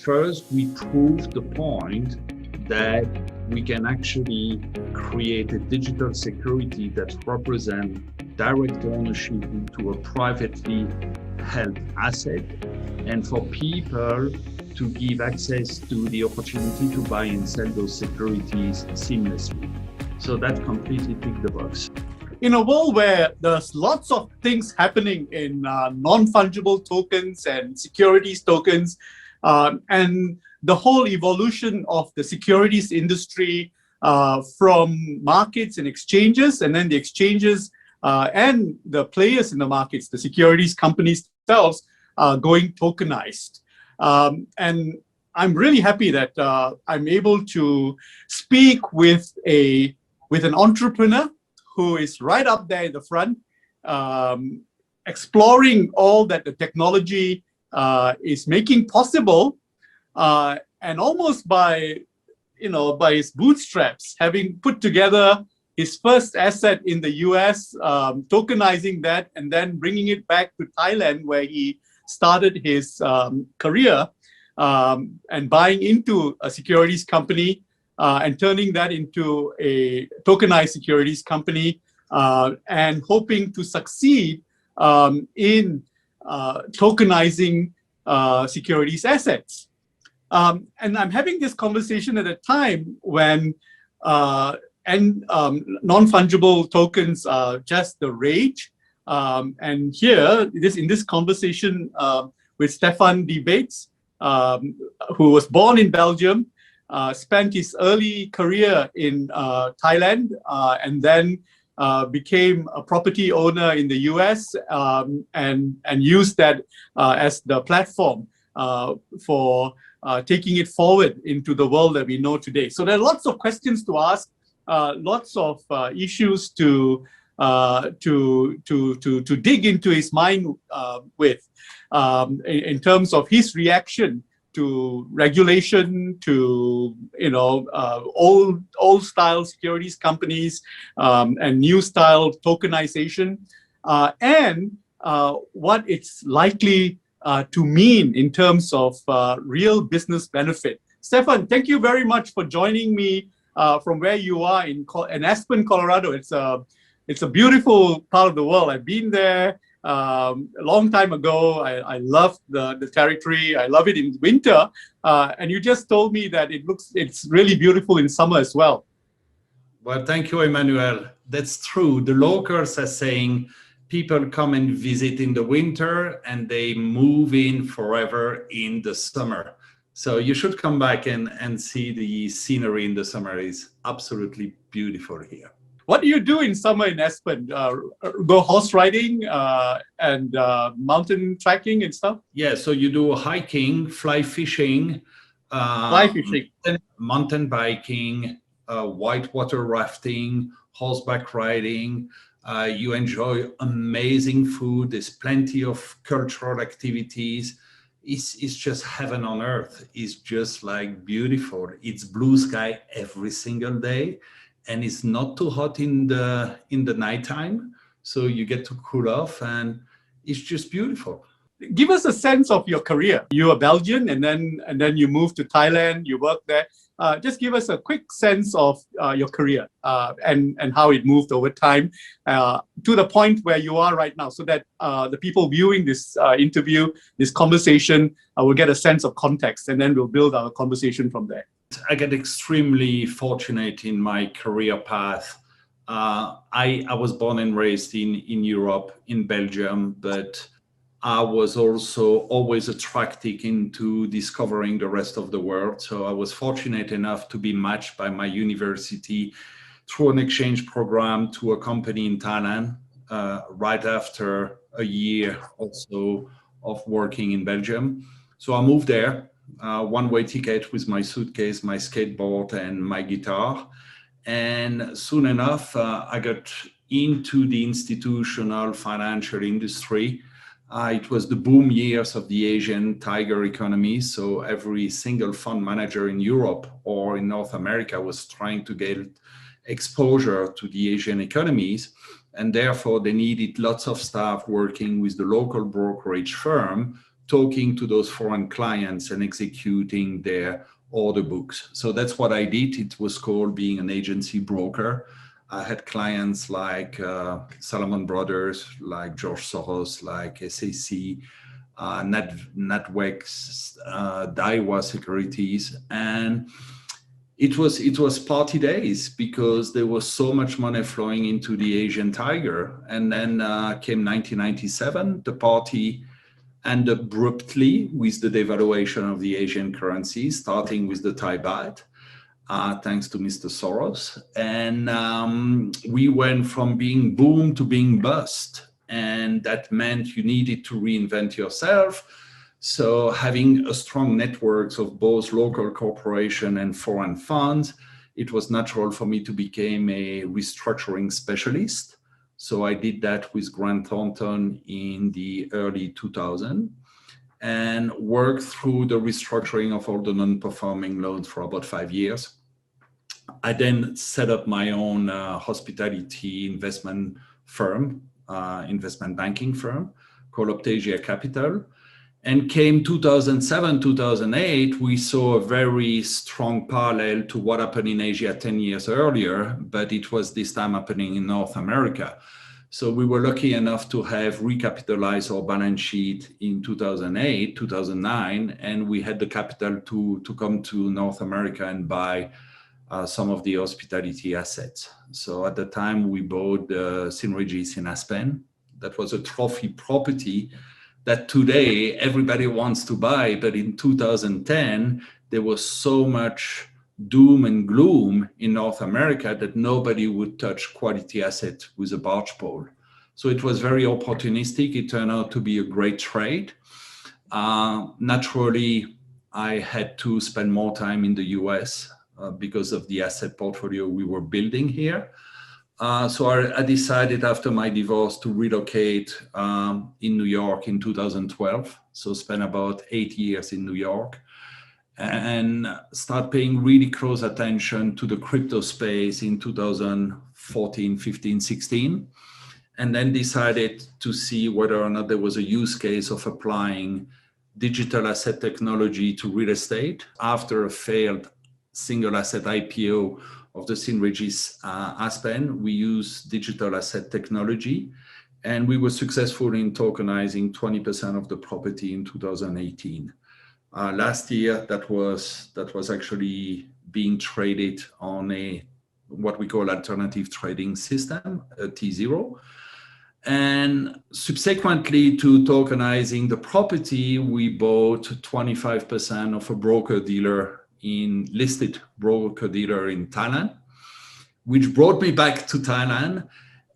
First, we proved the point that we can actually create a digital security that represents direct ownership into a privately held asset, and for people to give access to the opportunity to buy and sell those securities seamlessly. So that completely ticked the box. In a world where there's lots of things happening in non-fungible tokens and securities tokens, and the whole evolution of the securities industry from markets and exchanges, and then the exchanges and the players in the markets, the securities companies themselves, going tokenized. And I'm really happy that I'm able to speak with an entrepreneur who is right up there in the front, exploring all that the technology is making possible, and almost by his bootstraps, having put together his first asset in the US, tokenizing that, and then bringing it back to Thailand, where he started his career, and buying into a securities company, and turning that into a tokenized securities company, and hoping to succeed in tokenizing securities assets. And I'm having this conversation at a time when non-fungible tokens are just the rage. And here, in this conversation with Stephane de Baets, who was born in Belgium, spent his early career in Thailand, and then became a property owner in the US, and used that as the platform for taking it forward into the world that we know today. So there are lots of questions to ask, lots of issues to dig into his mind with, in terms of his reaction to regulation, to old style securities companies, and new style tokenization, and what it's likely to mean in terms of real business benefit. Stephane, thank you very much for joining me from where you are in Aspen, Colorado. It's a beautiful part of the world. I've been there a long time ago. I love the territory. I love it in winter. And you just told me that it's really beautiful in summer as well. Well, thank you, Emmanuel. That's true. The locals are saying people come and visit in the winter and they move in forever in the summer. So you should come back and see the scenery in the summer. Is absolutely beautiful here. What do you do in summer in Aspen? Go horse riding and mountain trekking and stuff? Yeah, so you do hiking, fly fishing, mountain biking, whitewater rafting, horseback riding. You enjoy amazing food. There's plenty of cultural activities. It's just heaven on earth. It's just like beautiful. It's blue sky every single day. And it's not too hot in the nighttime, so you get to cool off, and it's just beautiful. Give us a sense of your career. You are Belgian, and then you moved to Thailand. You worked there. Just give us a quick sense of your career and how it moved over time to the point where you are right now, so that the people viewing this interview, this conversation, will get a sense of context, and then we'll build our conversation from there. I get extremely fortunate in my career path. I was born and raised in Europe, in Belgium, but I was also always attracted into discovering the rest of the world. So I was fortunate enough to be matched by my university through an exchange program to a company in Thailand right after a year or so of working in Belgium. So I moved there. One-way ticket with my suitcase, my skateboard, and my guitar. And soon enough, I got into the institutional financial industry. It was the boom years of the Asian tiger economy. So every single fund manager in Europe or in North America was trying to get exposure to the Asian economies. And therefore, they needed lots of staff working with the local brokerage firm talking to those foreign clients and executing their order books. So that's what I did. It was called being an agency broker. I had clients like Salomon Brothers, like George Soros, like SAC, NatWex, Daiwa Securities, and it was party days because there was so much money flowing into the Asian tiger. And then came 1997, the party ended abruptly with the devaluation of the Asian currencies, starting with the Thai baht. Thanks to Mr. Soros. And we went from being boom to being bust. And that meant you needed to reinvent yourself. So having a strong networks of both local corporation and foreign funds, it was natural for me to become a restructuring specialist. So I did that with Grant Thornton in the early 2000s. And worked through the restructuring of all the non-performing loans for about 5 years. I then set up my own hospitality investment firm, investment banking firm called OptAsia Capital. And came 2007, 2008, we saw a very strong parallel to what happened in Asia 10 years earlier, but it was this time happening in North America. So we were lucky enough to have recapitalized our balance sheet in 2008, 2009, and we had the capital to come to North America and buy some of the hospitality assets. So at the time, we bought Regis in Aspen. That was a trophy property that today everybody wants to buy, but in 2010, there was so much doom and gloom in North America that nobody would touch quality asset with a barge pole. So it was very opportunistic. It turned out to be a great trade. Naturally, I had to spend more time in the US because of the asset portfolio we were building here. So I decided after my divorce to relocate in New York in 2012. So spent about 8 years in New York. And start paying really close attention to the crypto space in 2014, 15, 16, and then decided to see whether or not there was a use case of applying digital asset technology to real estate. After a failed single asset IPO of the Regis Aspen, we used digital asset technology, and we were successful in tokenizing 20% of the property in 2018. Last year, that was actually being traded on what we call alternative trading system, a T0. And subsequently to tokenizing the property, we bought 25% of a listed broker dealer in Thailand, which brought me back to Thailand.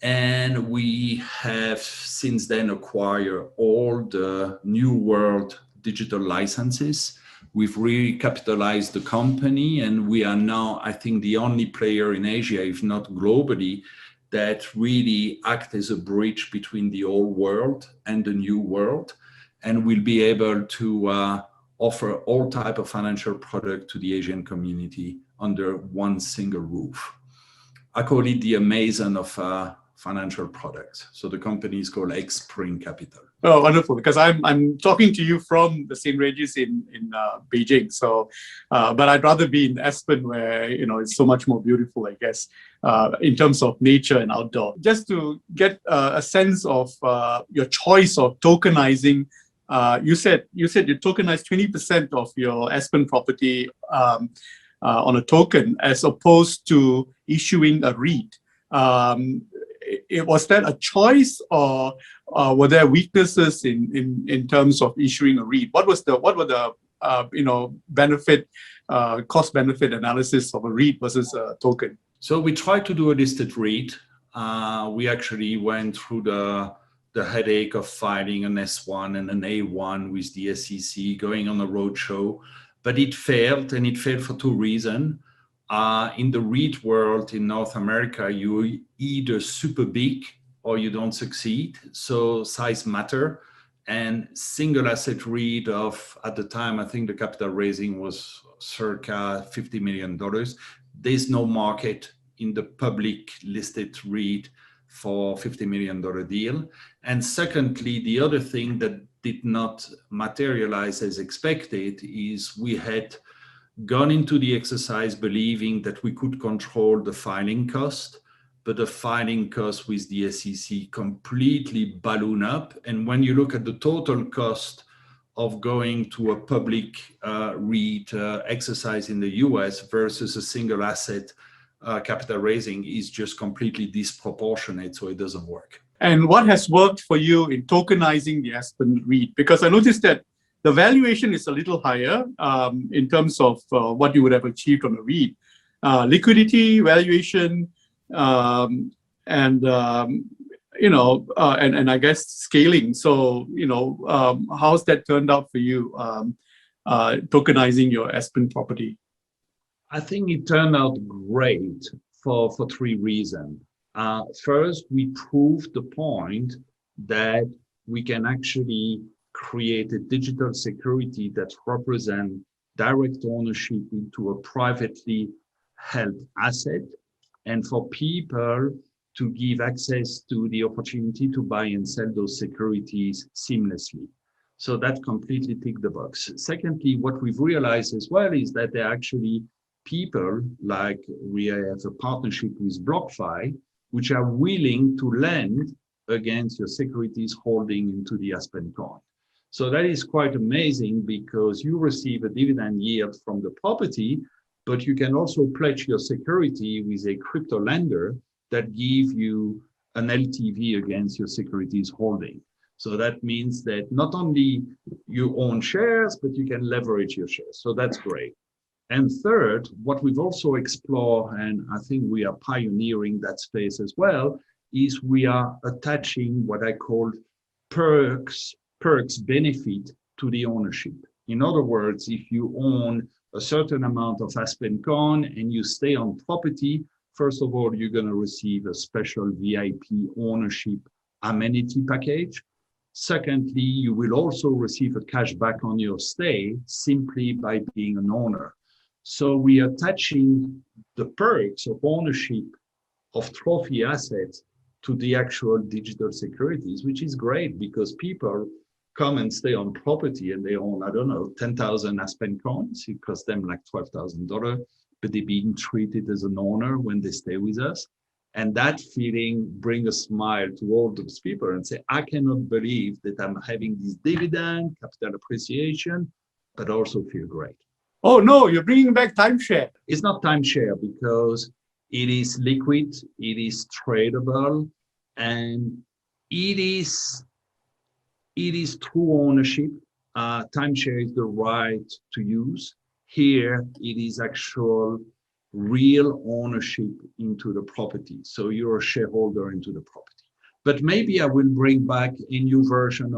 And we have since then acquired all the new world digital licenses. We've recapitalized the company, and we are now, I think, the only player in Asia, if not globally, that really act as a bridge between the old world and the new world, and will be able to offer all type of financial product to the Asian community under one single roof. I call it the Amazon of financial products. So the company is called XSpring Capital. Oh, wonderful! Because I'm talking to you from the St. Regis in Beijing. So, but I'd rather be in Aspen, where it's so much more beautiful, I guess, in terms of nature and outdoor. Just to get a sense of your choice of tokenizing, you said you tokenized 20% of your Aspen property on a token, as opposed to issuing a REIT. Was that a choice, or were there weaknesses in terms of issuing a REIT? What were the benefit, cost benefit analysis of a REIT versus a token? So we tried to do a listed REIT. We actually went through the headache of filing an S1 and an A1 with the SEC, going on a roadshow, but it failed, and it failed for two reasons. In the REIT world in North America, you're either super big or you don't succeed. So size matter. And single asset REIT at the time, I think the capital raising was circa $50 million. There's no market in the public listed REIT for $50 million deal. And secondly, the other thing that did not materialize as expected is we had gone into the exercise believing that we could control the filing cost, but the filing cost with the SEC completely balloon up. And when you look at the total cost of going to a public REIT exercise in the US versus a single asset capital raising is just completely disproportionate, so it doesn't work. And what has worked for you in tokenizing the Aspen REIT? Because I noticed that the valuation is a little higher in terms of what you would have achieved on a REIT. Liquidity, valuation, and I guess scaling. So, how's that turned out for you, tokenizing your Aspen property? I think it turned out great for three reasons. First, we proved the point that we can actually create a digital security that represents direct ownership into a privately held asset, and for people to give access to the opportunity to buy and sell those securities seamlessly. So that completely ticked the box. Secondly, what we've realized as well is that there are actually people, like we have a partnership with BlockFi, which are willing to lend against your securities holding into the Aspen coin. So that is quite amazing because you receive a dividend yield from the property, but you can also pledge your security with a crypto lender that give you an LTV against your securities holding. So that means that not only you own shares, but you can leverage your shares. So that's great. And third, what we've also explored, and I think we are pioneering that space as well, is we are attaching what I call perks benefit to the ownership. In other words, if you own a certain amount of Aspen coin and you stay on property, first of all, you're going to receive a special VIP ownership amenity package. Secondly, you will also receive a cashback on your stay simply by being an owner. So we are attaching the perks of ownership of trophy assets to the actual digital securities, which is great because people come and stay on property and they own, 10,000 Aspen coins. It costs them like $12,000, but they're being treated as an owner when they stay with us. And that feeling brings a smile to all those people and say, I cannot believe that I'm having this dividend, capital appreciation, but also feel great. Oh, no, you're bringing back timeshare. It's not timeshare because it is liquid, it is tradable, and it is true ownership. Timeshare is the right to use. Here, it is actual real ownership into the property. So you're a shareholder into the property. But maybe I will bring back a new version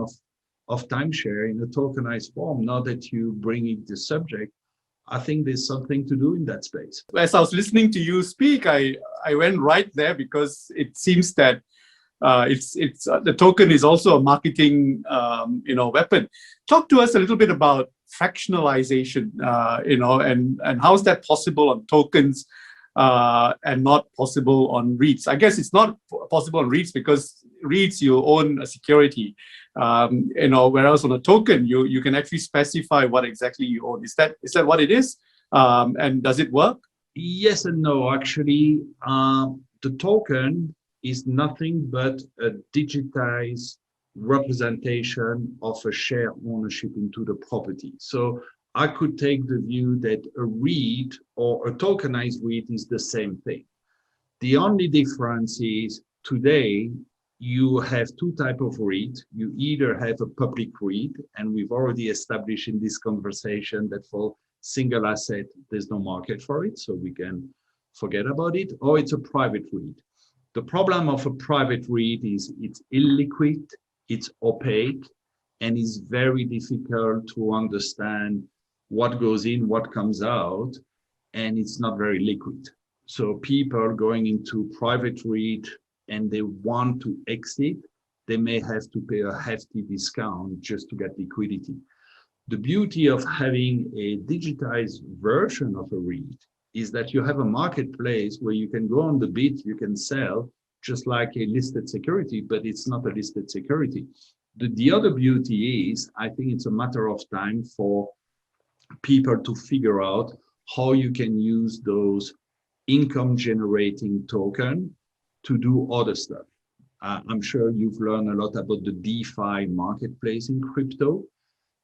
of timeshare in a tokenized form. Now that you bring it the subject, I think there's something to do in that space. As I was listening to you speak, I went right there because it seems that the token is also a marketing weapon. Talk to us a little bit about fractionalization, and how is that possible on tokens and not possible on REITs? I guess it's not possible on REITs because REITs you own a security, whereas on a token you can actually specify what exactly you own. Is that what it is? And does it work? Yes and no. Actually, the token is nothing but a digitized representation of a share ownership into the property. So I could take the view that a REIT or a tokenized REIT is the same thing. The only difference is today you have two types of REIT. You either have a public REIT, and we've already established in this conversation that for single asset, there's no market for it, so we can forget about it, or it's a private REIT. The problem of a private REIT is it's illiquid, it's opaque, and it's very difficult to understand what goes in, what comes out, and it's not very liquid. So people going into private REIT and they want to exit, they may have to pay a hefty discount just to get liquidity. The beauty of having a digitized version of a REIT is that you have a marketplace where you can go on the bid, you can sell, just like a listed security, but it's not a listed security. The other beauty is, I think it's a matter of time for people to figure out how you can use those income generating token to do other stuff. I'm sure you've learned a lot about the DeFi marketplace in crypto.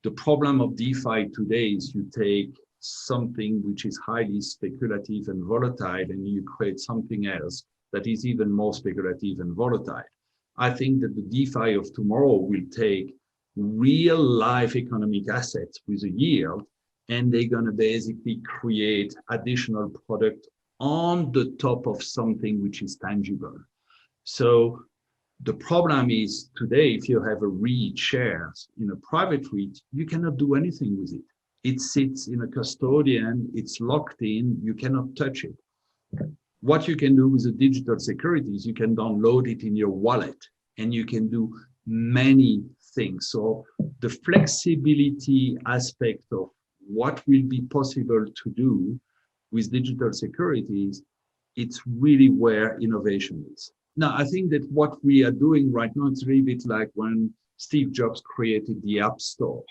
The problem of DeFi today is you take something which is highly speculative and volatile and you create something else that is even more speculative and volatile. I think that the DeFi of tomorrow will take real life economic assets with a yield, and they're going to basically create additional product on the top of something which is tangible. So the problem is today, if you have a REIT shares in a private REIT, you cannot do anything with it. It sits in a custodian, it's locked in, you cannot touch it. What you can do with the digital securities, you can download it in your wallet and you can do many things. So the flexibility aspect of what will be possible to do with digital securities, it's really where innovation is. Now, I think that what we are doing right now, it's a little bit like when Steve Jobs created the App Store.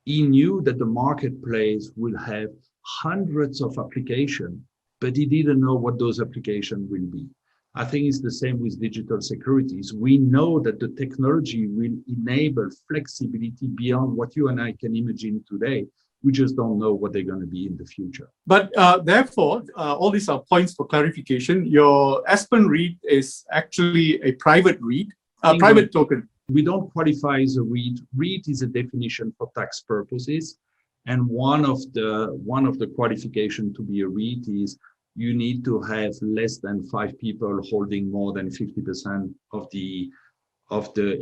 He knew that the marketplace will have hundreds of applications, but he didn't know what those applications will be. I think it's the same with digital securities. We know that the technology will enable flexibility beyond what you and I can imagine today. We just don't know what they're going to be in the future. But therefore, all these are points for clarification. Your Aspen REIT is actually a private REIT, a private token. We don't qualify as a REIT. REIT is a definition for tax purposes. And one of the qualifications to be a REIT is you need to have less than 5 people holding more than 50% of the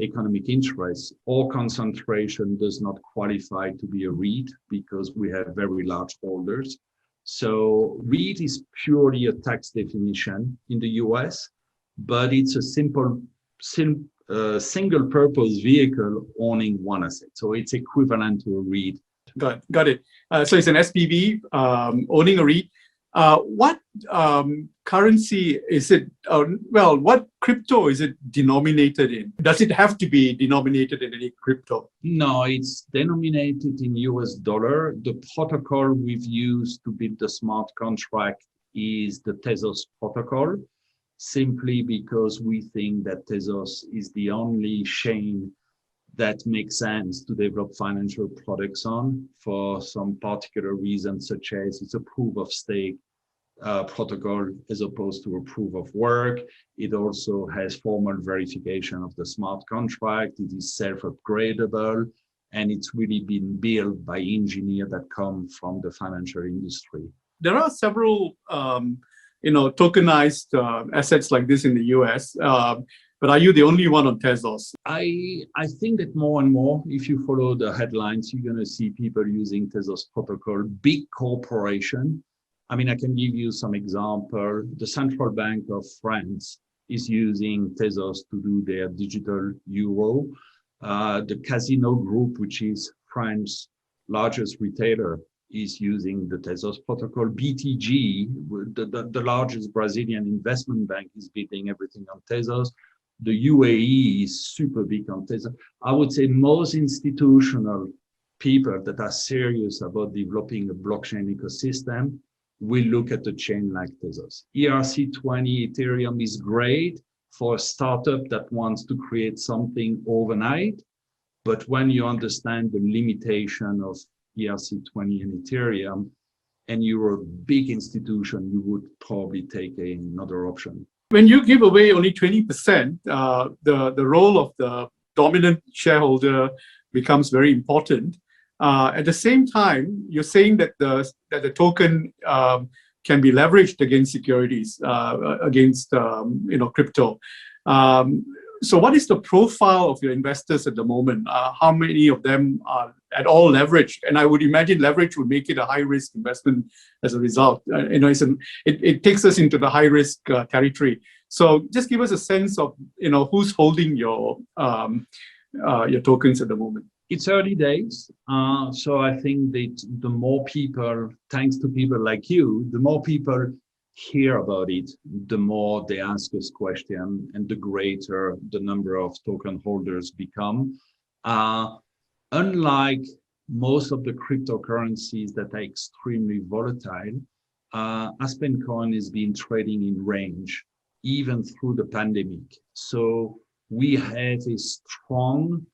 economic interest. Or concentration does not qualify to be a REIT because we have very large holders. So REIT is purely a tax definition in the US, but it's a single purpose vehicle owning one asset. So it's equivalent to a REIT. Got it. So it's an SPV owning a REIT. What currency is it? What crypto is it denominated in? Does it have to be denominated in any crypto? No, it's denominated in US dollar. The protocol we've used to build the smart contract is the Tezos protocol, simply because we think that Tezos is the only chain that makes sense to develop financial products on for some particular reasons, such as it's a proof of stake protocol as opposed to a proof of work. It also has formal verification of the smart contract. It is self-upgradable, and it's really been built by engineers that come from the financial industry. There are several, tokenized assets like this in the US. But are you the only one on Tezos? I think that more and more, if you follow the headlines, you're going to see people using Tezos protocol, big corporation. I mean, I can give you some example. The Central Bank of France is using Tezos to do their digital euro. The Casino Group, which is France's largest retailer, is using the Tezos protocol. BTG, the largest Brazilian investment bank, is building everything on Tezos. The UAE is super big on Tezos. I would say most institutional people that are serious about developing a blockchain ecosystem will look at a chain like Tezos. ERC20 Ethereum is great for a startup that wants to create something overnight. But when you understand the limitation of ERC20 and Ethereum, and you're a big institution, you would probably take another option. When you give away only 20%, the role of the dominant shareholder becomes very important. At the same time, you're saying that the token can be leveraged against securities, against crypto. So what is the profile of your investors at the moment? How many of them are at all leveraged? And I would imagine leverage would make it a high-risk investment as a result. It takes us into the high-risk territory. So just give us a sense of who's holding your tokens at the moment. It's early days. So I think that the more people, thanks to people like you, the more people hear about it, the more they ask us questions and the greater the number of token holders become. Unlike most of the cryptocurrencies that are extremely volatile, Aspen Coin has been trading in range even through the pandemic. So we have a strong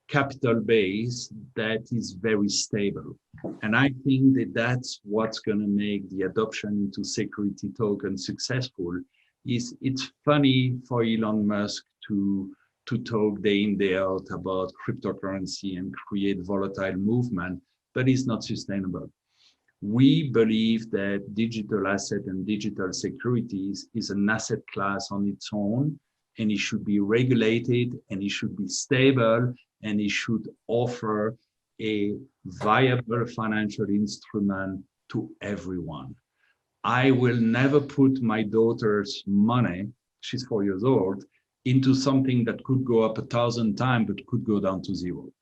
capital base that is very stable. And I think that that's what's going to make the adoption into security tokens successful. It's funny for Elon Musk to talk day in, day out about cryptocurrency and create volatile movement, but it's not sustainable. We believe that digital asset and digital securities is an asset class on its own, and it should be regulated, and it should be stable, and it should offer a viable financial instrument to everyone. I will never put my daughter's money, she's 4 years old, into something that could go up 1,000 times, but could go down to zero.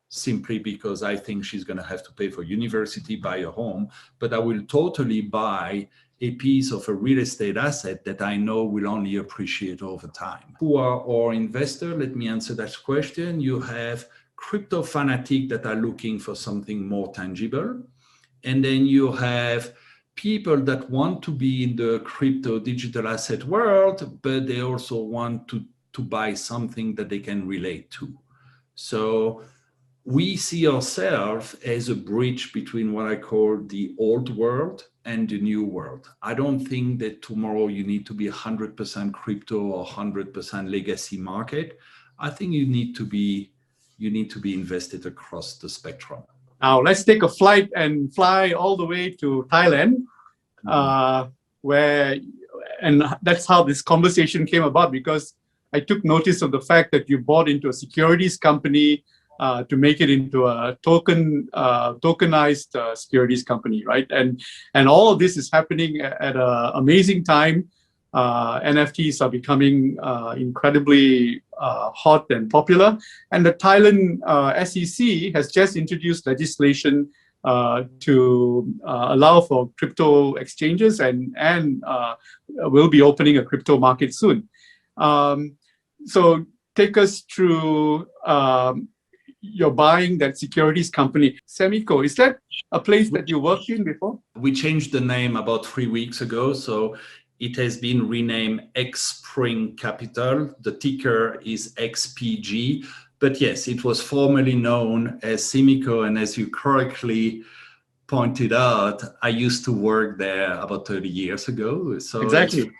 Simply because I think she's going to have to pay for university, buy a home, but I will totally buy a piece of a real estate asset that I know will only appreciate over time. Who are our investors? Let me answer that question. You have crypto fanatics that are looking for something more tangible. And then you have people that want to be in the crypto digital asset world, but they also want to buy something that they can relate to. So we see ourselves as a bridge between what I call the old world and the new world. I don't think that tomorrow you need to be 100% crypto or 100% legacy market. I think you need to be invested across the spectrum. Now let's take a flight and fly all the way to Thailand, and that's how this conversation came about, because I took notice of the fact that you bought into a securities company to make it into a tokenized securities company, right? And all of this is happening at an amazing time. NFTs are becoming incredibly hot and popular, and the Thailand SEC has just introduced legislation to allow for crypto exchanges, and will be opening a crypto market soon. So take us through you're buying that securities company. Seamico, is that a place that you worked in before? We changed the name about 3 weeks ago, so it has been renamed XSpring Capital. The ticker is XPG. But yes, it was formerly known as Seamico, and as you correctly pointed out, I used to work there about 30 years ago. So exactly.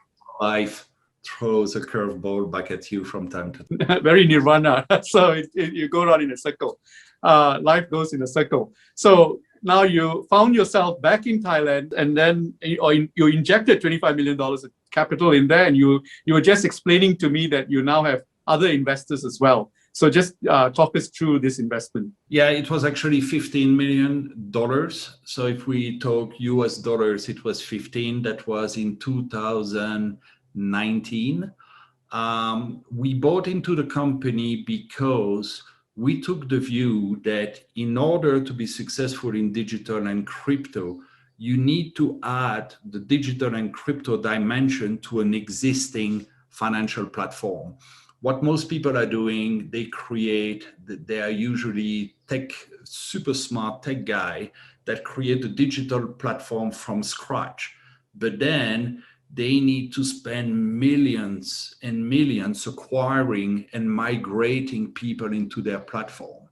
Life throws a curveball back at you from time to time. Very nirvana. So you go around in a circle. Life goes in a circle. So now you found yourself back in Thailand, and then you injected $25 million of capital in there, and you were just explaining to me that you now have other investors as well. So just talk us through this investment. Yeah, it was actually $15 million. So if we talk US dollars, it was 15. That was in 2019. We bought into the company because we took the view that in order to be successful in digital and crypto, you need to add the digital and crypto dimension to an existing financial platform. What most people are doing, they are usually super smart tech guy that create a digital platform from scratch. But then they need to spend millions and millions acquiring and migrating people into their platform.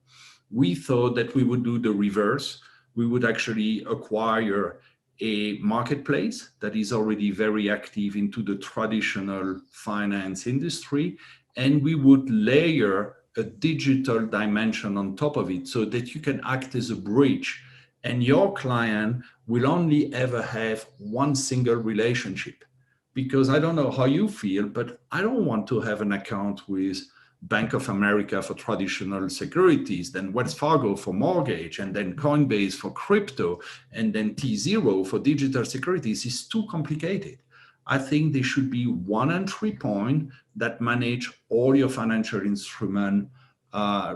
We thought that we would do the reverse. We would actually acquire a marketplace that is already very active into the traditional finance industry, and we would layer a digital dimension on top of it so that you can act as a bridge, and your client will only ever have one single relationship. Because I don't know how you feel, but I don't want to have an account with Bank of America for traditional securities, then Wells Fargo for mortgage, and then Coinbase for crypto, and then T0 for digital securities. It's too complicated. I think there should be one entry point that manage all your financial instrument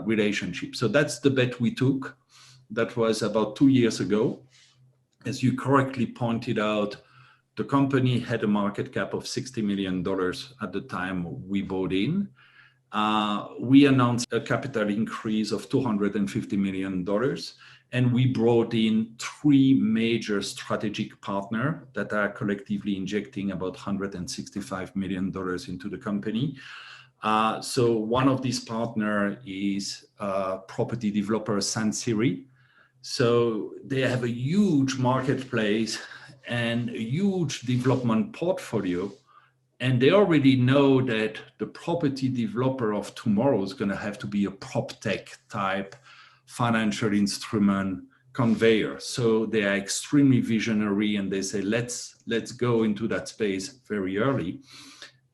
relationships. So that's the bet we took. That was about 2 years ago. As you correctly pointed out, The company had a market cap of $60 million at the time we bought in. We announced a capital increase of $250 million, and we brought in 3 major strategic partners that are collectively injecting about $165 million into the company. So one of these partners is property developer Sansiri. So they have a huge marketplace and a huge development portfolio. And they already know that the property developer of tomorrow is going to have to be a prop tech type financial instrument conveyor. So they are extremely visionary, and they say, let's go into that space very early.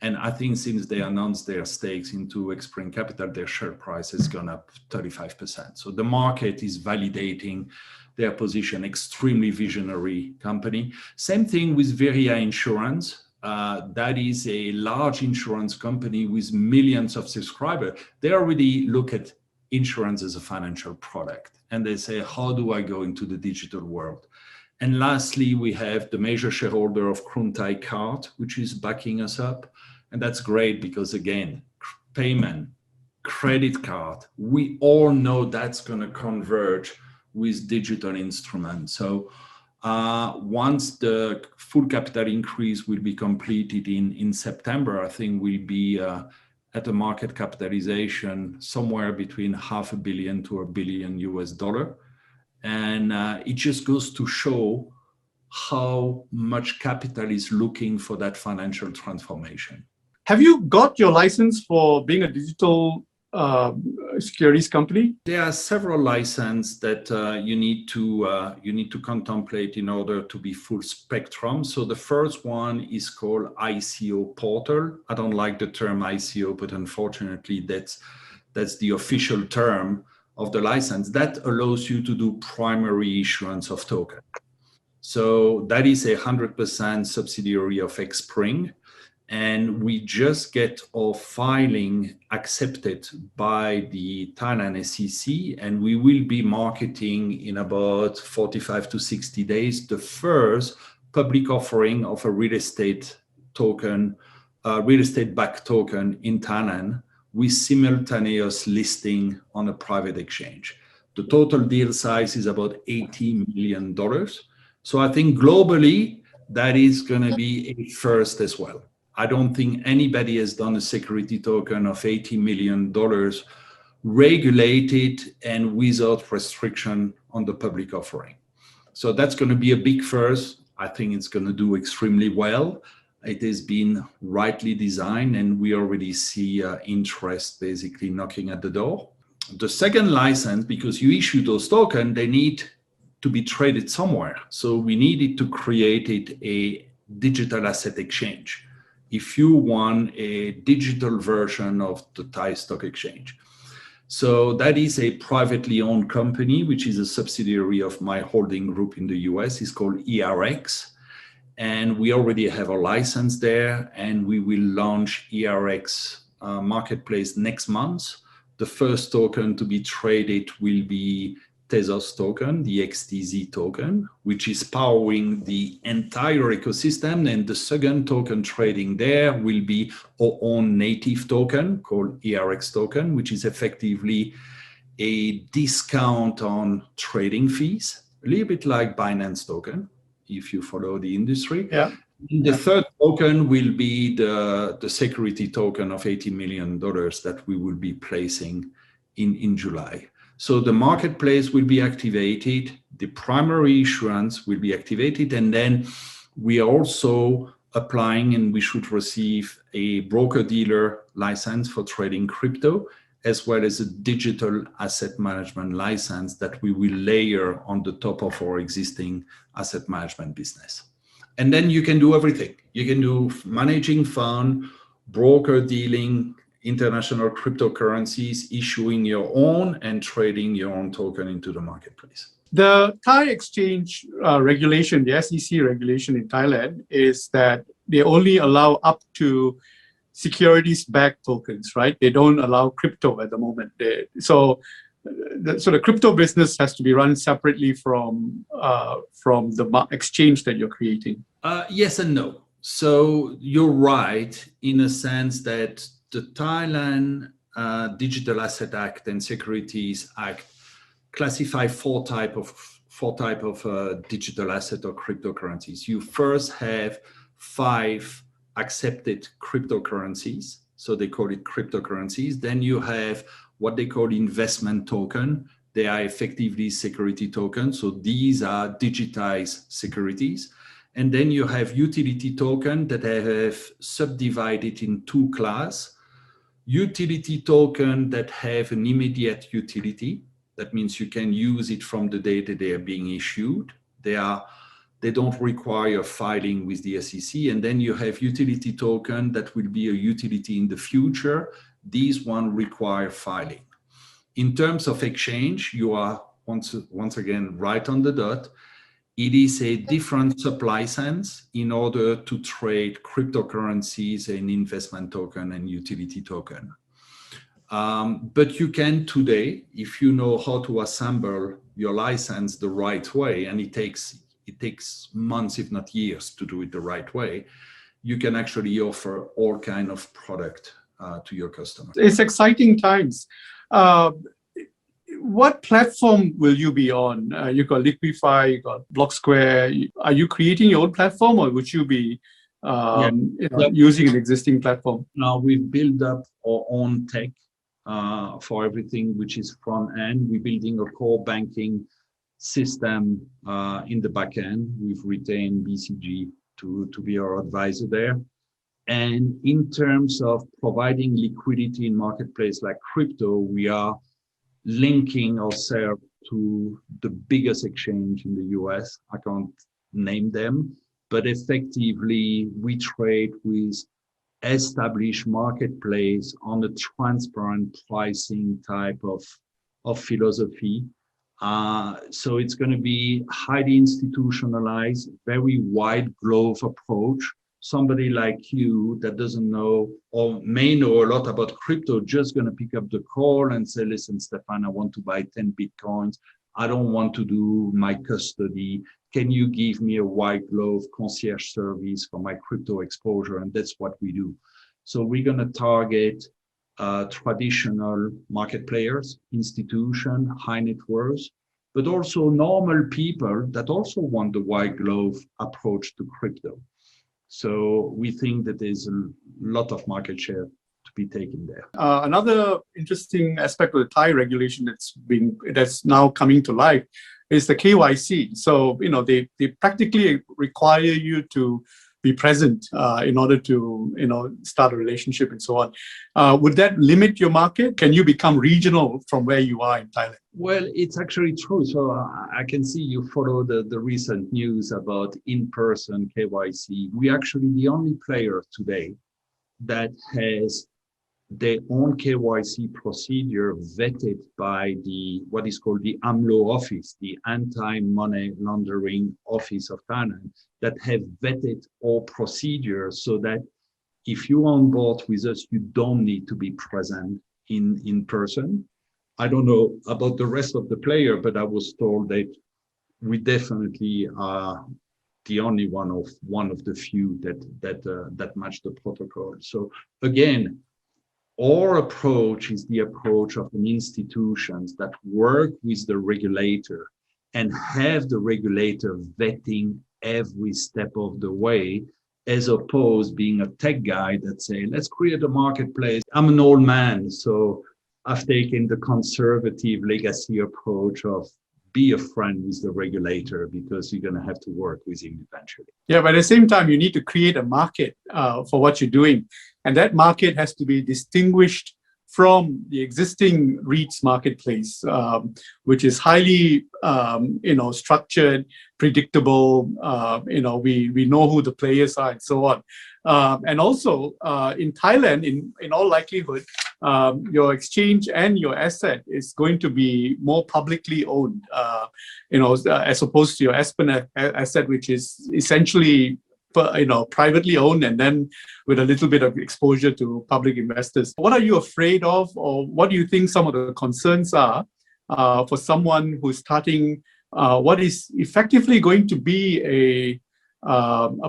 And I think since they announced their stakes into XSpring Capital, their share price has gone up 35%. So the market is validating their position, extremely visionary company. Same thing with Veria Insurance. That is a large insurance company with millions of subscribers. They already look at insurance as a financial product, and they say, how do I go into the digital world? And lastly, we have the major shareholder of Krung Thai Card, which is backing us up. And that's great because, again, payment, credit card, we all know that's going to converge with digital instruments. So once the full capital increase will be completed in September, I think we'll be at a market capitalization somewhere between $500 million to $1 billion. And it just goes to show how much capital is looking for that financial transformation. Have you got your license for being a digital securities company? There are several licenses that you need to contemplate in order to be full spectrum. So the first one is called ICO portal. I don't like the term ICO, but unfortunately that's the official term of the license. That allows you to do primary issuance of token. So that is 100% subsidiary of XSpring. And we just get our filing accepted by the Thailand SEC, and we will be marketing in about 45 to 60 days the first public offering of a real estate token, real estate backed token in Thailand with simultaneous listing on a private exchange. The total deal size is about $80 million. So I think globally, that is going to be a first as well. I don't think anybody has done a security token of $80 million regulated and without restriction on the public offering. So that's going to be a big first. I think it's going to do extremely well. It has been rightly designed, and we already see interest basically knocking at the door. The second license, because you issue those tokens, they need to be traded somewhere. So we needed to create a digital asset exchange if you want a digital version of the Thai Stock Exchange. So that is a privately owned company, which is a subsidiary of my holding group in the US. It's called ERX. And we already have a license there, and we will launch ERX marketplace next month. The first token to be traded will be Tezos token, the XTZ token, which is powering the entire ecosystem. And the second token trading there will be our own native token called ERX token, which is effectively a discount on trading fees, a little bit like Binance token, if you follow the industry. Yeah. The third token will be the security token of $80 million that we will be placing in July. So the marketplace will be activated, the primary issuance will be activated, and then we are also applying, and we should receive a broker-dealer license for trading crypto, as well as a digital asset management license that we will layer on the top of our existing asset management business. And then you can do everything. You can do managing fund, broker dealing, international cryptocurrencies, issuing your own and trading your own token into the marketplace. The Thai exchange regulation, the SEC regulation in Thailand, is that they only allow up to securities-backed tokens, right? They don't allow crypto at the moment. So the crypto business has to be run separately from the exchange that you're creating? Yes and no. So you're right in a sense that the Thailand Digital Asset Act and Securities Act classify four type of digital asset or cryptocurrencies. You first have 5 accepted cryptocurrencies, so they call it cryptocurrencies. Then you have what they call investment token. They are effectively security tokens, so these are digitized securities. And then you have utility token that I have subdivided in 2 classes. Utility token that have an immediate utility. That means you can use it from the day that they are being issued. They don't require filing with the SEC. And then you have utility token that will be a utility in the future. These one require filing. In terms of exchange, you are once again right on the dot. It is a different sub-license in order to trade cryptocurrencies and investment token and utility token. But you can today, if you know how to assemble your license the right way, and it takes months, if not years, to do it the right way, you can actually offer all kind of product to your customers. It's exciting times. What platform will you be on? You got Liquify, you got BlockSquare. Are you creating your own platform, or would you be using an existing platform? Now we've built up our own tech for everything which is front end. We're building a core banking system in the back end. We've retained BCG to be our advisor there. And in terms of providing liquidity in marketplace like crypto, we are linking ourselves to the biggest exchange in the US. I can't name them, but effectively we trade with established marketplace on a transparent pricing type of philosophy. So it's going to be highly institutionalized, very wide glove approach. Somebody like you that doesn't know or may know a lot about crypto just going to pick up the call and say, listen, Stephane, I want to buy 10 Bitcoins. I don't want to do my custody. Can you give me a white glove concierge service for my crypto exposure? And that's what we do. So we're going to target traditional market players, institution, high net worth, but also normal people that also want the white glove approach to crypto. So we think that there's a lot of market share to be taken there. Another interesting aspect of the Thai regulation that's now coming to life is the KYC. So they practically require you to be present in order to start a relationship and so on. Would that limit your market? Can you become regional from where you are in Thailand? Well, it's actually true. So I can see you follow the recent news about in-person KYC. We're actually the only player today that has their own KYC procedure vetted by what is called the AMLO office, the Anti-Money Laundering Office of Thailand, that have vetted all procedures so that if you're on board with us, you don't need to be present in person. I don't know about the rest of the player, but I was told that we definitely are the only one of the few that match the protocol. So again, our approach is the approach of an institutions that work with the regulator and have the regulator vetting every step of the way, as opposed being a tech guy that say, let's create a marketplace. I'm an old man, so I've taken the conservative legacy approach of be a friend with the regulator because you're going to have to work with him eventually. Yeah, but at the same time, you need to create a market for what you're doing. And that market has to be distinguished from the existing REITs marketplace, which is highly, structured, predictable. We know who the players are and so on. And also in Thailand, in all likelihood, your exchange and your asset is going to be more publicly owned, as opposed to your Aspen asset, which is essentially privately owned and then with a little bit of exposure to public investors. What are you afraid of, or what do you think some of the concerns are for someone who's starting what is effectively going to be a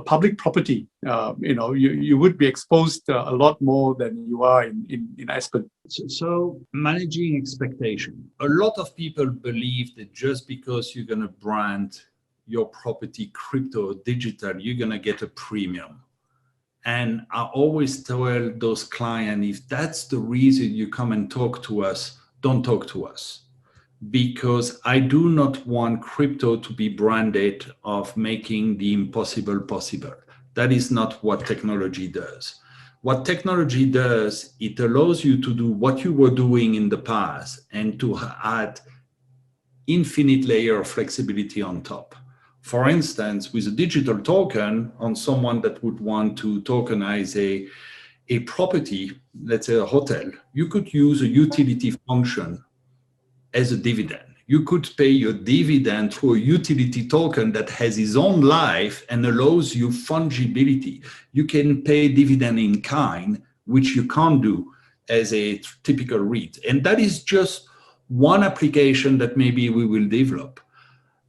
public property. You would be exposed a lot more than you are in Aspen. So managing expectation. A lot of people believe that just because you're going to brand your property crypto or digital, you're going to get a premium. And I always tell those clients, if that's the reason you come and talk to us, don't talk to us. Because I do not want crypto to be branded of making the impossible possible. That is not what technology does. What technology does, it allows you to do what you were doing in the past and to add infinite layer of flexibility on top. For instance, with a digital token, on someone that would want to tokenize a property, let's say a hotel, you could use a utility function as a dividend. You could pay your dividend through a utility token that has its own life and allows you fungibility. You can pay dividend in kind, which you can't do as a typical REIT. And that is just one application that maybe we will develop.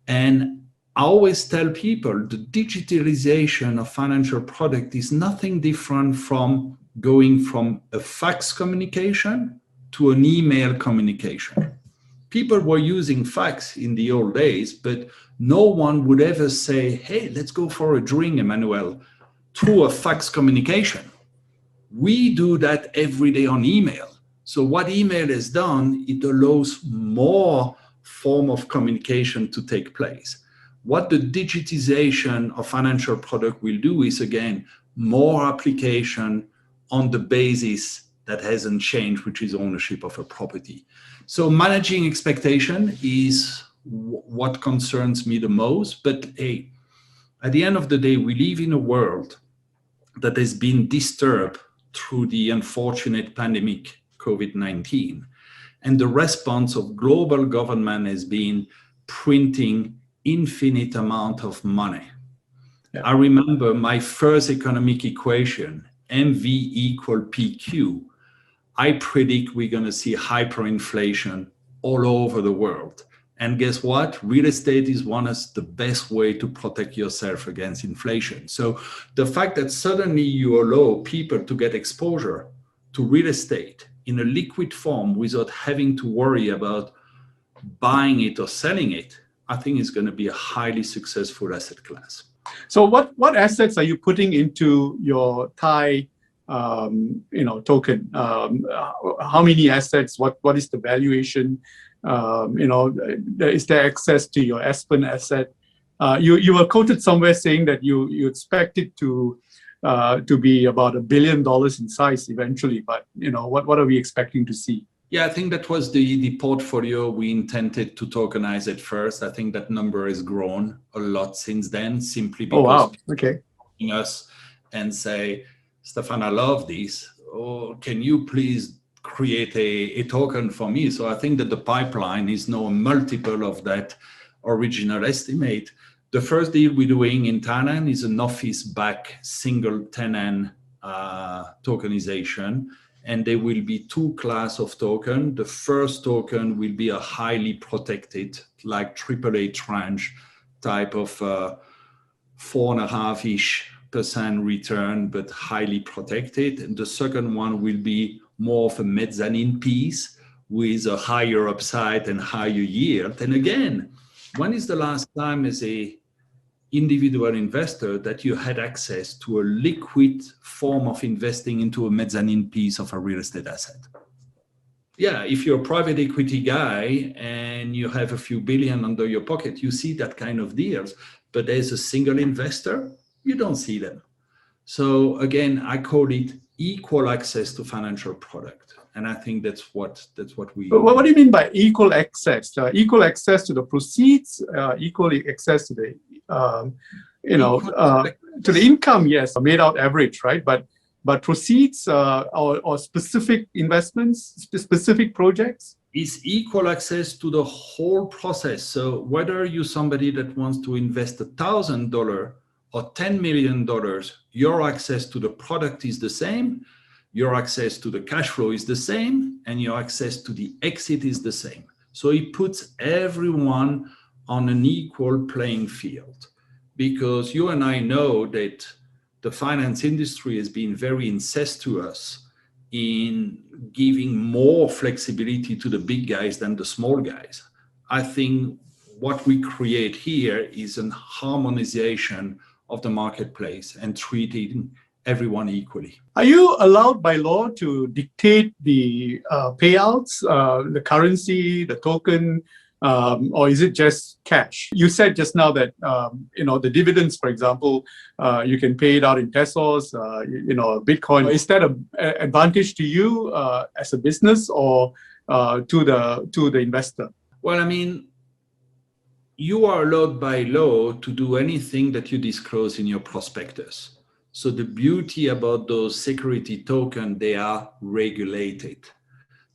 And I always tell people the digitalization of financial product is nothing different from going from a fax communication to an email communication. People were using fax in the old days, but no one would ever say, hey, let's go for a drink, Emmanuel, through a fax communication. We do that every day on email. So what email has done, it allows more form of communication to take place. What the digitization of financial product will do is, again, more application on the basis that hasn't changed, which is ownership of a property. So managing expectation is what concerns me the most. But hey, at the end of the day, we live in a world that has been disturbed through the unfortunate pandemic, COVID-19. And the response of global government has been printing infinite amount of money. Yeah. I remember my first economic equation, MV equal PQ. I predict we're going to see hyperinflation all over the world. And guess what? Real estate is one of the best way to protect yourself against inflation. So the fact that suddenly you allow people to get exposure to real estate in a liquid form without having to worry about buying it or selling it, I think is going to be a highly successful asset class. So what assets are you putting into your Thai token? How many assets? What is the valuation? Is there access to your Aspen asset? You were quoted somewhere saying that you expect it to be about $1 billion in size eventually. But what are we expecting to see? Yeah, I think that was the portfolio we intended to tokenize at first. I think that number has grown a lot since then, simply because people us and say, Stephane, I love this. Oh, can you please create a token for me? So I think that the pipeline is now a multiple of that original estimate. The first deal we're doing in Thailand is an office-backed single tenant tokenization. And there will be two classes of token. The first token will be a highly protected, like AAA tranche type of 4.5-ish% return, but highly protected. And the second one will be more of a mezzanine piece with a higher upside and higher yield. And again, when is the last time as a individual investor that you had access to a liquid form of investing into a mezzanine piece of a real estate asset? Yeah, if you're a private equity guy and you have a few billion under your pocket, you see that kind of deals. But as a single investor, you don't see them. So again, I call it equal access to financial product. And I think that's what we... But what do you mean by equal access? Equal access to the proceeds, equal access to the to the income, yes, made out average, right? But proceeds or specific investments, specific projects? Is equal access to the whole process. So whether you're somebody that wants to invest $1,000 or $10 million, your access to the product is the same, your access to the cash flow is the same, and your access to the exit is the same. So it puts everyone on an equal playing field, because you and I know that the finance industry has been very incestuous in giving more flexibility to the big guys than the small guys. I think what we create here is an harmonization of the marketplace and treating everyone equally. Are you allowed by law to dictate the payouts, the currency, the token, or is it just cash? You said just now that the dividends, for example, you can pay it out in pesos, Bitcoin. Is that an advantage to you as a business, or to the investor? Well, I mean, you are allowed by law to do anything that you disclose in your prospectus. So the beauty about those security tokens, they are regulated.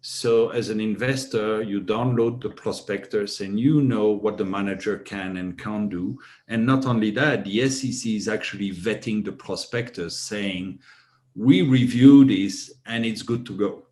So as an investor, you download the prospectus and you know what the manager can and can't do. And not only that, the SEC is actually vetting the prospectus, saying, we review this and it's good to go.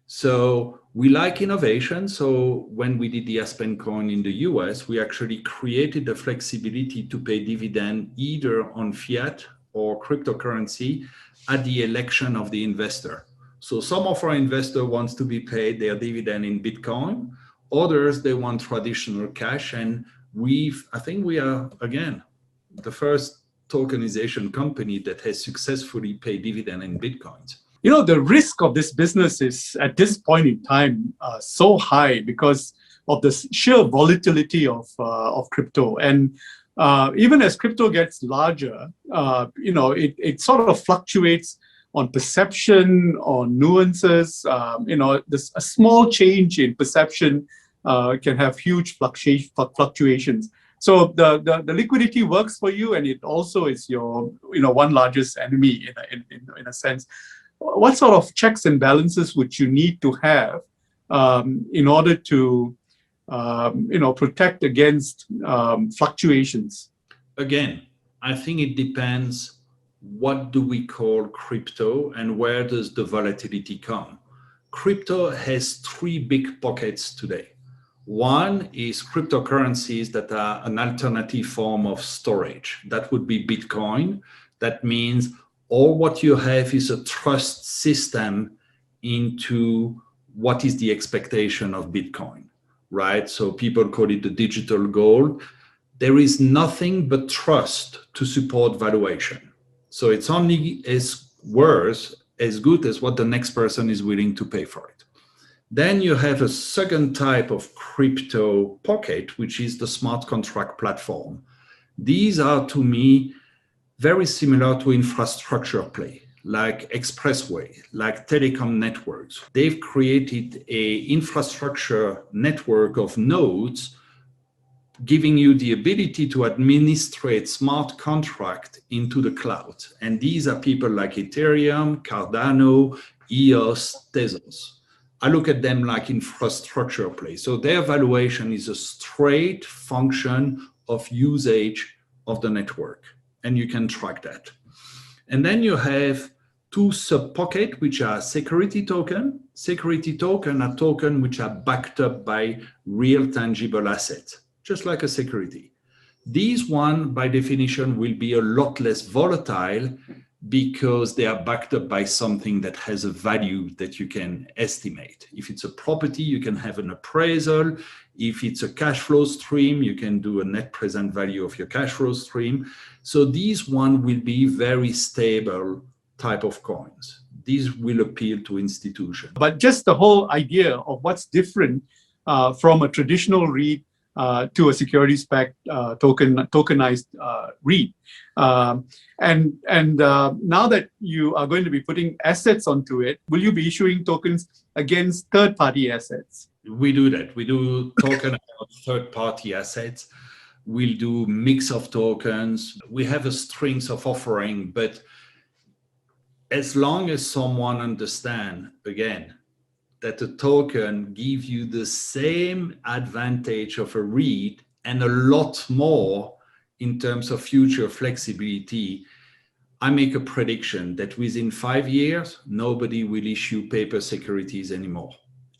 So we like innovation. So when we did the Aspen coin in the US, we actually created the flexibility to pay dividend either on fiat or cryptocurrency at the election of the investor. So some of our investors wants to be paid their dividend in Bitcoin, others, they want traditional cash. And I think we are, again, the first tokenization company that has successfully paid dividend in Bitcoins. The risk of this business is at this point in time so high because of the sheer volatility of crypto. And even as crypto gets larger, it sort of fluctuates on perception, on nuances. A small change in perception can have huge fluctuations. So the liquidity works for you, and it also is your one largest enemy in a sense. What sort of checks and balances would you need to have in order to protect against fluctuations? Again, I think it depends what do we call crypto and where does the volatility come. Crypto has three big pockets today. One is cryptocurrencies that are an alternative form of storage. That would be Bitcoin. That means all what you have is a trust system into what is the expectation of Bitcoin, right? So people call it the digital gold. There is nothing but trust to support valuation. So it's only as good as what the next person is willing to pay for it. Then you have a second type of crypto pocket, which is the smart contract platform. These are, to me, very similar to infrastructure play, like expressway, like telecom networks. They've created an infrastructure network of nodes, giving you the ability to administrate smart contract into the cloud. And these are people like Ethereum, Cardano, EOS, Tezos. I look at them like infrastructure play. So their valuation is a straight function of usage of the network, and you can track that. And then you have two sub-pockets, which are security token. Security token are tokens which are backed up by real tangible assets, just like a security. These one, by definition, will be a lot less volatile because they are backed up by something that has a value that you can estimate. If it's a property, you can have an appraisal. If it's a cash flow stream, you can do a net present value of your cash flow stream. So these one will be very stable type of coins. These will appeal to institutions. But just the whole idea of what's different from a traditional REIT to a securities-backed tokenized REIT. And now that you are going to be putting assets onto it, will you be issuing tokens against third-party assets? We do that. We do token about third-party assets. We'll do mix of tokens. We have a strings of offering, but as long as someone understands, again, that the token gives you the same advantage of a REIT and a lot more in terms of future flexibility, I make a prediction that within 5 years, nobody will issue paper securities anymore.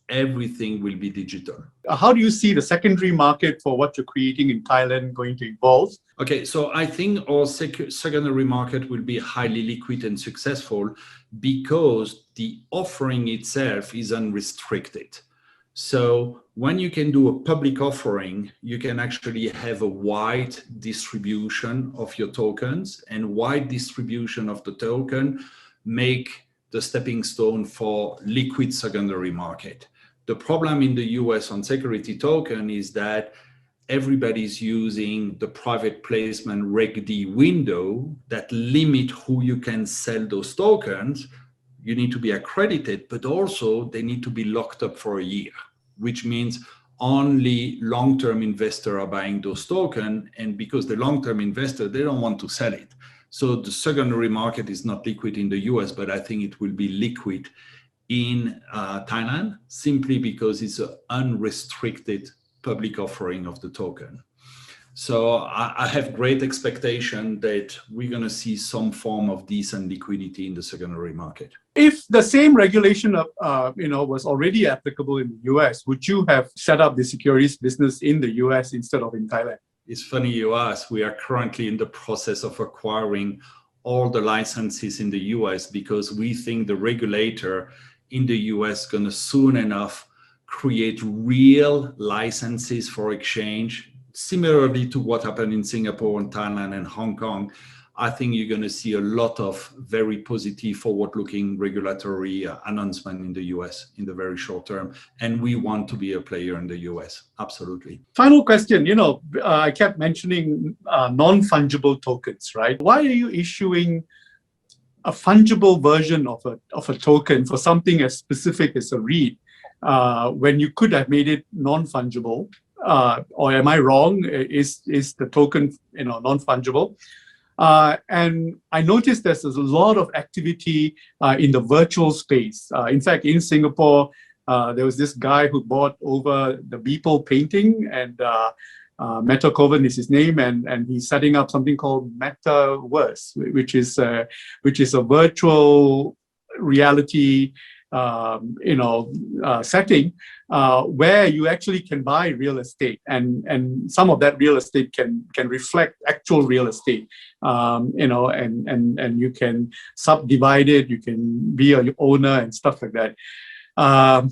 everything will be digital. How do you see the secondary market for what you're creating in Thailand going to evolve? Okay, so I think our secondary market will be highly liquid and successful because the offering itself is unrestricted. So when you can do a public offering, you can actually have a wide distribution of your tokens, and wide distribution of the token make the stepping stone for liquid secondary market. The problem in the US on security token is that everybody's using the private placement Reg D window that limit who you can sell those tokens. You need to be accredited, but also they need to be locked up for a year, which means only long-term investors are buying those tokens. And because the long-term investor, they don't want to sell it. So the secondary market is not liquid in the US, but I think it will be liquid in Thailand, simply because it's an unrestricted public offering of the token. So I have great expectation that we're going to see some form of decent liquidity in the secondary market. If the same regulation was already applicable in the US, would you have set up the securities business in the US instead of in Thailand? It's funny you ask. We are currently in the process of acquiring all the licenses in the US because we think the regulator in the US is going to soon enough create real licenses for exchange. Similarly to what happened in Singapore and Thailand and Hong Kong, I think you're going to see a lot of very positive forward-looking regulatory announcement in the US in the very short term. And we want to be a player in the US. Absolutely. Final question. I kept mentioning non-fungible tokens, right? Why are you issuing a fungible version of a token for something as specific as a REIT when you could have made it non-fungible? Or am I wrong? Is the token non-fungible? And I noticed there's a lot of activity in the virtual space. In fact, in Singapore, there was this guy who bought over the Beeple painting, and Meta Coven is his name, and he's setting up something called Metaverse, which is a virtual reality setting where you actually can buy real estate, and some of that real estate can reflect actual real estate, and you can subdivide it, you can be an owner and stuff like that. Are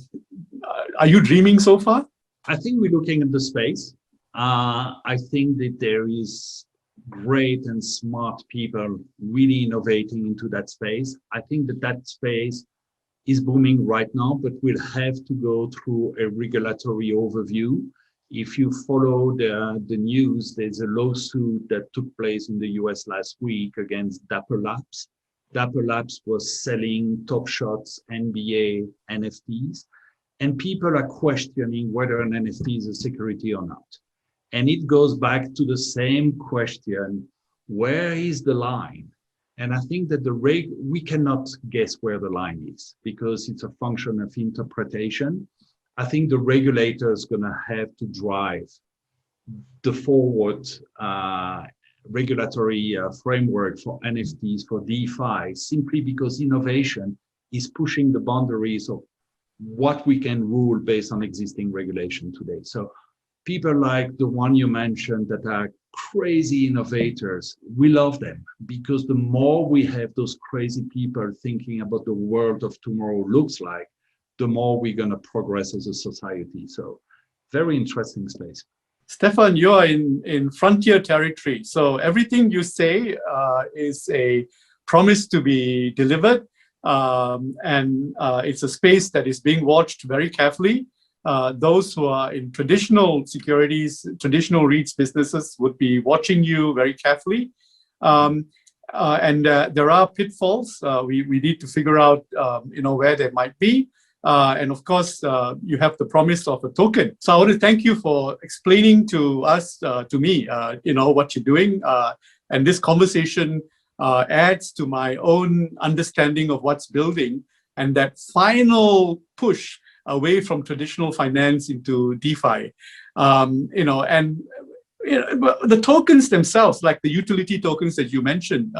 you dreaming so far? I think we're looking at the space. I think that there is great and smart people really innovating into that space. I think that space is booming right now, but we'll have to go through a regulatory overview. If you follow the news, there's a lawsuit that took place in the US last week against Dapper Labs. Dapper Labs was selling Top Shot's NBA NFTs, and people are questioning whether an NFT is a security or not. And it goes back to the same question, where is the line? And I think that we cannot guess where the line is because it's a function of interpretation. I think the regulator is going to have to drive the forward regulatory framework for NFTs, for DeFi, simply because innovation is pushing the boundaries of what we can rule based on existing regulation today. So people like the one you mentioned that are crazy innovators, we love them because the more we have those crazy people thinking about the world of tomorrow looks like, the more we're going to progress as a society. So very interesting space. Stephane, you're in frontier territory. So everything you say is a promise to be delivered. And it's a space that is being watched very carefully. Those who are in traditional securities, traditional REITs businesses would be watching you very carefully. And there are pitfalls. We need to figure out, where they might be. And of course, you have the promise of a token. So I want to thank you for explaining to us, to me, what you're doing. And this conversation adds to my own understanding of what's building and that final push away from traditional finance into DeFi. And But the tokens themselves, like the utility tokens that you mentioned,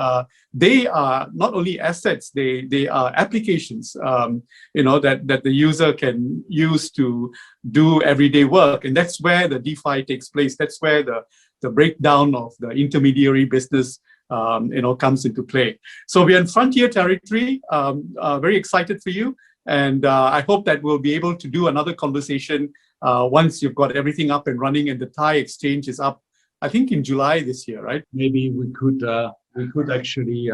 they are not only assets, they are applications, that the user can use to do everyday work. And that's where the DeFi takes place. That's where the breakdown of the intermediary business comes into play. So we are in frontier territory. Very excited for you. And I hope that we'll be able to do another conversation once you've got everything up and running and the Thai exchange is up, I think in July this year, right? Maybe we could actually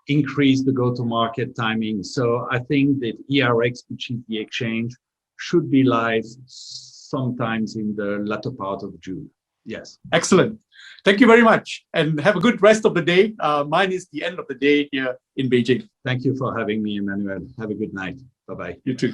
increase the go-to-market timing. So I think that ERX, which is the exchange, should be live sometimes in the latter part of June. Yes. Excellent. Thank you very much. And have a good rest of the day. Mine is the end of the day here in Beijing. Thank you for having me, Emmanuel. Have a good night. Bye-bye. You too.